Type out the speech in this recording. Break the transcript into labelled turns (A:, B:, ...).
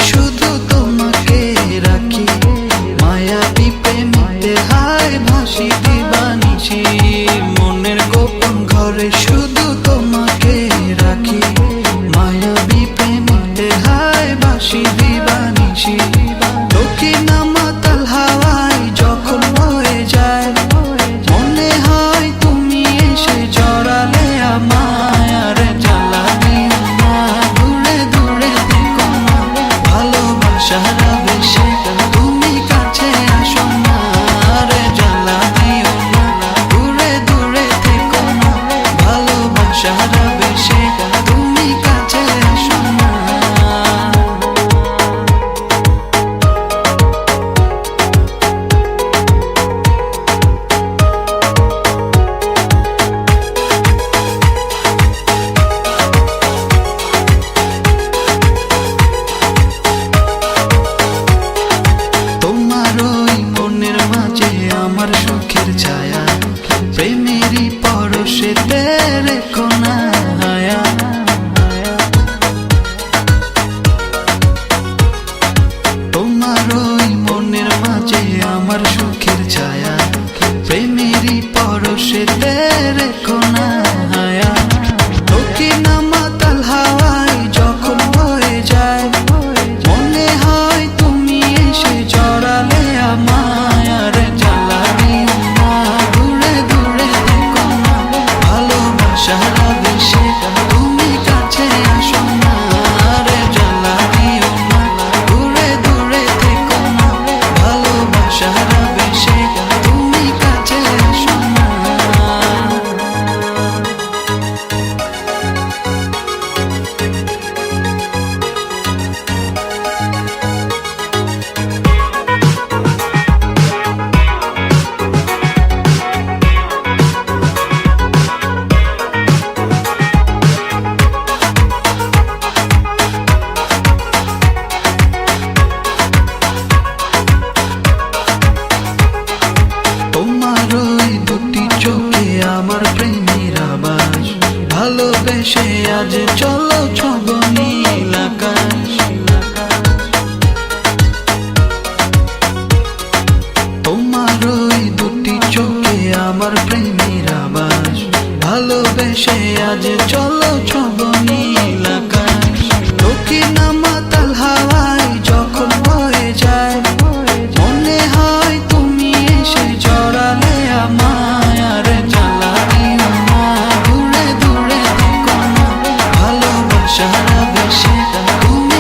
A: শুধু তোমাকে রাখি, মায়াবী প্রেমে হায় ভাসি দিবানিশি। মনের গোপন ঘরে শুধু তোমাকে রাখি, মায়াবী প্রেমে হায় ভাসি দিবানিশি। দক্ষিণা মাতাল হাওয়ায় যখন বয়ে যায়, মনে হয় তুমি এসে জড়ালে আমায়। আর জ্বালা দিও না, দূরে দূরে থেকো না, ভালোবাসার বেশে তুমি কাছে আসো না। আর জ্বালা দিও না, দূরে দূরে থেকো না, ভালোবাসার বেশে তুমি কাছে আসো না। আমার সুখের ছায়া প্রেমেরই পরশেতে রেখো না হায়া। তোমার ওই মনের মাঝে আমার সুখের ছায়া প্রেমেরই পরশেতে রেখো না হায়া। দক্ষিণা মাতাল হাওয়ায় যখন বয়ে যায়, মনে হয় তুমি এসে জড়ালে আমায়। আর জ্বালা দিও না, দূরে দূরে থেকো না, ভালোবাসার বেশে তুমি কাছে আসো না। আর জ্বালা দিও না, দূরে দূরে থেকো না, ভালোবাসার বেশে তুমি কাছে আসো না। তোমার ওই দুটি চোখে আমার প্রেমের আবাস, ভালোবেসে আজ চলো ছব নীল আকাশ। তোমার ওই দুটি চোখে আমার প্রেমের আবাস, ভালোবেসে আজ চলো ছব নীল আকাশ। দক্ষিণা মাতাল হাওয়ায় যখন বয়ে যায়, মনে হয় তুমি এসে জড়ালে আমায়। আর জ্বালা দিও না, দূরে দূরে থেকো না, ভালোবাসার বেশে তুমি